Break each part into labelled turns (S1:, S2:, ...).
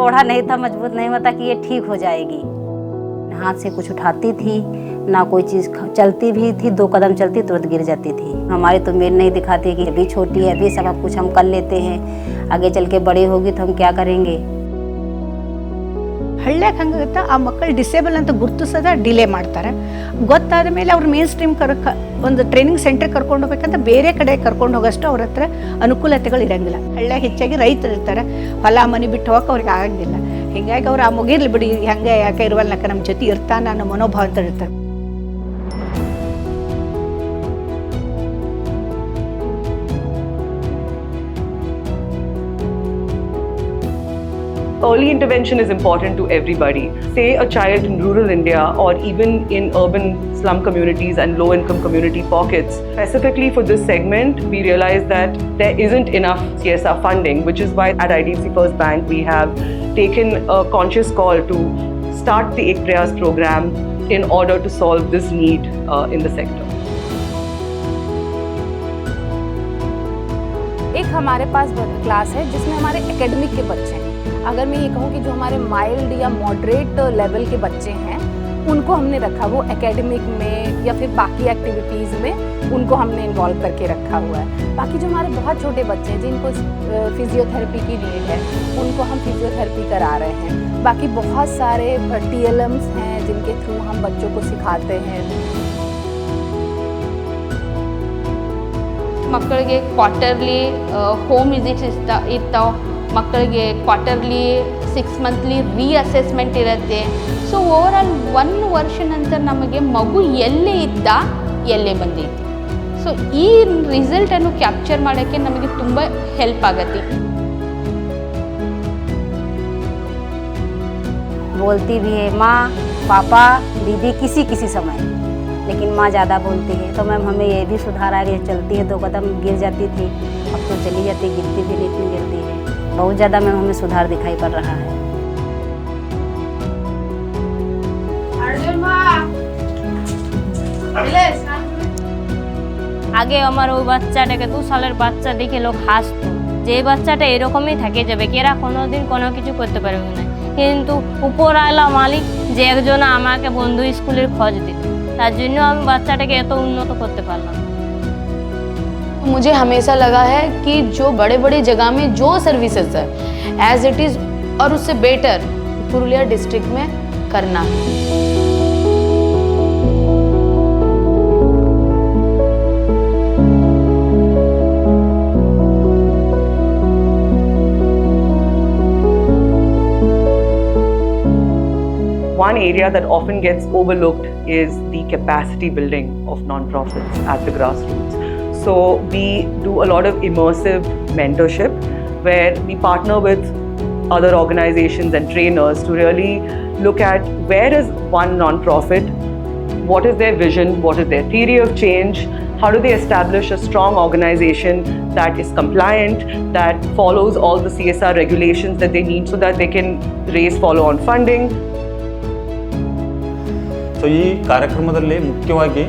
S1: पौड़ा नहीं था, मजबूत नहीं होता कि ये ठीक हो जाएगी। हाथ से कुछ उठाती थी ना, कोई चीज़ चलती भी थी 2 कदम चलती तुरंत गिर जाती थी। हमारी तो मेल नहीं दिखाती कि अभी छोटी है, अभी सब कुछ हम कर लेते हैं, आगे चल के बड़ी होगी तो हम क्या करेंगे।
S2: ಹಳ್ಳ್ಯಾಗ ಹಂಗಾಗುತ್ತೆ, ಆ ಮಕ್ಕಳು ಡಿಸೇಬಲ್ ಅಂತ ಗುರುತಿಸೋದ ಡಿಲೇ ಮಾಡ್ತಾರೆ. ಗೊತ್ತಾದ ಮೇಲೆ ಅವ್ರು ಮೇನ್ ಸ್ಟ್ರೀಮ್ ಒಂದು ಟ್ರೈನಿಂಗ್ ಸೆಂಟರ್ ಕರ್ಕೊಂಡು ಹೋಗ್ಬೇಕಂತ ಬೇರೆ ಕಡೆ ಕರ್ಕೊಂಡು ಹೋಗೋಷ್ಟು ಅವ್ರ ಹತ್ರ ಅನುಕೂಲತೆಗಳು ಇರೋಂಗಿಲ್ಲ. ಹಳ್ಳ್ಯಾಗ ಹೆಚ್ಚಾಗಿ ರೈತರು ಇರ್ತಾರೆ, ಹೊಲ ಮನೆ ಬಿಟ್ಟು ಹೋಗಕ್ಕೆ ಅವ್ರಿಗೆ ಆಗಂಗಿಲ್ಲ. ಹೀಗಾಗಿ ಅವ್ರು ಆ ಮುಗಿರ್ಲಿ ಬಿಡಿ, ಹೆಂಗೆ ಯಾಕೆ ಇರುವಲ್ನಕ ನಮ್ಮ ಜೊತೆ ಇರ್ತಾನೆ ಅನ್ನೋ ಮನೋಭಾವ ಇರ್ತಾರೆ.
S3: Early intervention is important to everybody. Say a child in rural India or even in urban slum communities and low-income community pockets. Specifically for this segment, we realized that there isn't enough CSR funding, which is why at IDFC First Bank we have taken a conscious call to start the Ek Prayas program in order to solve this need in the sector.
S4: एक हमारे पास class है जिसमें हमारे academic के बच्चे हैं। अगर मैं ये कहूँ कि जो हमारे माइल्ड या मॉडरेट लेवल के बच्चे हैं उनको हमने रखा, वो एकेडमिक में या फिर बाकी एक्टिविटीज़ में उनको हमने इन्वॉल्व करके रखा हुआ है। बाकी जो हमारे बहुत छोटे बच्चे हैं जिनको फिजियोथेरेपी की नीड है, उनको हम फिजियोथेरेपी करा रहे हैं। बाकी बहुत सारे TLMs हैं जिनके थ्रू हम बच्चों को सिखाते हैं।
S5: ಮಕ್ಕಳಿಗೆ ಕ್ವಾರ್ಟರ್ಲಿ ಹೋಮ್ ವಿಸಿಟ್ಸ್ ಇರ್ತಾವೆ, ಮಕ್ಕಳಿಗೆ ಕ್ವಾರ್ಟರ್ಲಿ 6 ಮಂತ್ಲಿ ರೀಅಸೆಸ್ಮೆಂಟ್ ಇರುತ್ತೆ. ಸೊ ಓವರಾಲ್ 1 ವರ್ಷ ನಂತರ ನಮಗೆ ಮಗು ಎಲ್ಲೇ ಇದ್ದ ಎಲ್ಲೇ ಬಂದೈತಿ. ಸೊ ಈ ರಿಸಲ್ಟನ್ನು ಕ್ಯಾಪ್ಚರ್ ಮಾಡೋಕ್ಕೆ ನಮಗೆ ತುಂಬ ಹೆಲ್ಪ್ ಆಗತ್ತೆ.
S1: बोलती भी है माँ, पापा, दीदी किसी समय, लेकिन माँ ज़्यादा बोलती है। तो मैम हमें ये भी सुधार आ गया, चलती है 2 कदम गिर जाती थी, अब तो चली जाती, गिरती भी नहीं इतनी जल्दी है। बहुत ज़्यादा मैम हमें सुधार दिखाई पड़ रहा है।
S6: আগে আমার ওই বাচ্চাটাকে 2 সালের বাচ্চা দেখে লোক হাসতো যে বাচ্চাটা এরকমই থাকে যাবে, কি এরা কোনোদিন কোনো কিছু করতে পারবে না। কিন্তু উপরওয়ালা মালিক যে একজন আমাকে বন্ধু স্কুলের খোঁজ দিত, তার জন্য আমি বাচ্চাটাকে এত উন্নত করতে পারলাম।
S5: मुझे हमेशा लगा है कि जो बड़े बड़े जगह में जो सर्विसेज है एज इट इज़ और उससे बेटर पुरुलिया डिस्ट्रिक्ट में करना है।
S3: One area that often gets overlooked is the capacity building of non-profits at the grassroots. So we do a lot of immersive mentorship where we partner with other organizations and trainers to really look at where is one non-profit, what is their vision, what is their theory of change, how do they establish a strong organization that is compliant, that follows all the CSR regulations that they need so that they can raise follow-on funding.
S7: So ಈ ಕಾರ್ಯಕ್ರಮದಲ್ಲಿ ಮುಖ್ಯವಾಗಿ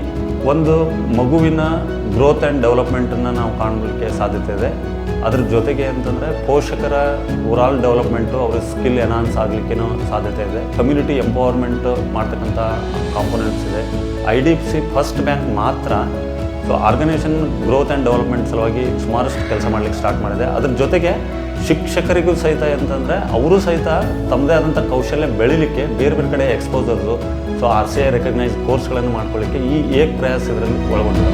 S7: ಒಂದು ಮಗುವಿನ growth and ಡೆವಲಪ್ಮೆಂಟನ್ನು ನಾವು ಕಾಣಲಿಕ್ಕೆ ಸಾಧ್ಯತೆ ಇದೆ. ಅದ್ರ ಜೊತೆಗೆ ಅಂತಂದರೆ ಪೋಷಕರ ಓವರಾಲ್ ಡೆವಲಪ್ಮೆಂಟು, ಅವ್ರ ಸ್ಕಿಲ್ ಎನ್ಹಾನ್ಸ್ ಆಗಲಿಕ್ಕೇನೋ ಸಾಧ್ಯತೆ ಇದೆ. ಕಮ್ಯುನಿಟಿ ಎಂಪವರ್ಮೆಂಟ್ ಮಾಡ್ತಕ್ಕಂಥ ಕಾಂಪೊನೆಂಟ್ಸ್ ಇದೆ. IDFC ಫಸ್ಟ್ ಬ್ಯಾಂಕ್ ಮಾತ್ರ so organisation growth and development ಸಲುವಾಗಿ ಸುಮಾರಷ್ಟು ಕೆಲಸ ಮಾಡಲಿಕ್ಕೆ ಸ್ಟಾರ್ಟ್ ಮಾಡಿದೆ. ಅದ್ರ ಜೊತೆಗೆ ಶಿಕ್ಷಕರಿಗೂ ಸಹಿತ ಅಂತಂದರೆ ಅವರು ಸಹಿತ ತಮ್ಮದೇ ಆದಂಥ ಕೌಶಲ್ಯ ಬೆಳೀಲಿಕ್ಕೆ ಬೇರೆ ಬೇರೆ ಕಡೆ ಎಕ್ಸ್ಪೋಸರ್ಸು, ಸೊ RCI ರೆಕಗ್ನೈಸ್ ಕೋರ್ಸ್ಗಳನ್ನು ಮಾಡ್ಕೊಳ್ಳಿಕ್ಕೆ ಈ ಏಕ್ ಪ್ರಯಾಸ್ ಇದರಲ್ಲಿ ಒಳಗೊಂಡಿದೆ.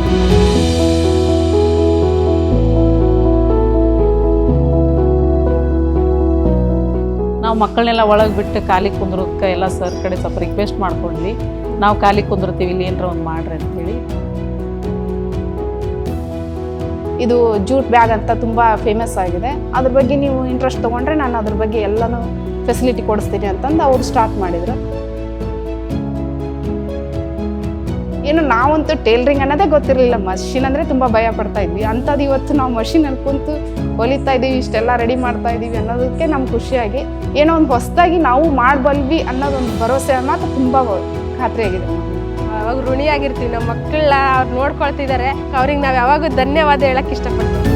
S8: ನಾವು ಮಕ್ಕಳನ್ನೆಲ್ಲ ಒಳಗೆ ಬಿಟ್ಟು ಖಾಲಿ ಕುಂದ್ರೋದಕ್ಕೆ ಎಲ್ಲ ಸರ್ ಕಡೆ ಸ್ವಲ್ಪ ರಿಕ್ವೆಸ್ಟ್ ಮಾಡ್ಕೊಂಡ್ವಿ, ನಾವು ಖಾಲಿ ಕುಂದಿರ್ತೀವಿ, ಇಲ್ಲಿ ಏನರ ಒಂದು ಮಾಡ್ರಿ ಅಂತೇಳಿ.
S9: ಇದು ಜೂಟ್ ಬ್ಯಾಗ್ ಅಂತ ತುಂಬ ಫೇಮಸ್ ಆಗಿದೆ, ಅದ್ರ ಬಗ್ಗೆ ನೀವು ಇಂಟ್ರೆಸ್ಟ್ ತೊಗೊಂಡ್ರೆ ನಾನು ಅದ್ರ ಬಗ್ಗೆ ಎಲ್ಲನೂ ಫೆಸಿಲಿಟಿ ಕೊಡಿಸ್ತೀನಿ ಅಂತಂದು ಅವ್ರು ಸ್ಟಾರ್ಟ್ ಮಾಡಿದರು. ಏನು ನಾವಂತೂ ಟೇಲರಿಂಗ್ ಅನ್ನೋದೇ ಗೊತ್ತಿರಲಿಲ್ಲ, ಮಷಿನ್ ಅಂದರೆ ತುಂಬ ಭಯ ಪಡ್ತಾ ಇದ್ವಿ. ಅಂಥದ್ದು ಇವತ್ತು ನಾವು ಮಷಿನಲ್ಲಿ ಕುಂತು ಹೊಲಿತಾ ಇದ್ದೀವಿ, ಇಷ್ಟೆಲ್ಲ ರೆಡಿ ಮಾಡ್ತಾ ಇದ್ದೀವಿ ಅನ್ನೋದಕ್ಕೆ ನಮ್ಗೆ ಖುಷಿಯಾಗಿ ಏನೋ ಒಂದು ಹೊಸದಾಗಿ ನಾವು ಮಾಡಬಲ್ವಿ ಅನ್ನೋದೊಂದು ಭರವಸೆ ಮಾತ್ರ ತುಂಬ ಖಾತ್ರಿಯಾಗಿದೆ.
S10: ಅವಾಗ ಋಣಿಯಾಗಿರ್ತೀವಿ, ನಮ್ಮ ಮಕ್ಕಳನ್ನ ಅವ್ರು ನೋಡ್ಕೊಳ್ತಿದ್ದಾರೆ, ಅವ್ರಿಗೆ ನಾವು ಯಾವಾಗೂ ಧನ್ಯವಾದ ಹೇಳಕ್ಕೆ ಇಷ್ಟಪಡ್ತೀವಿ.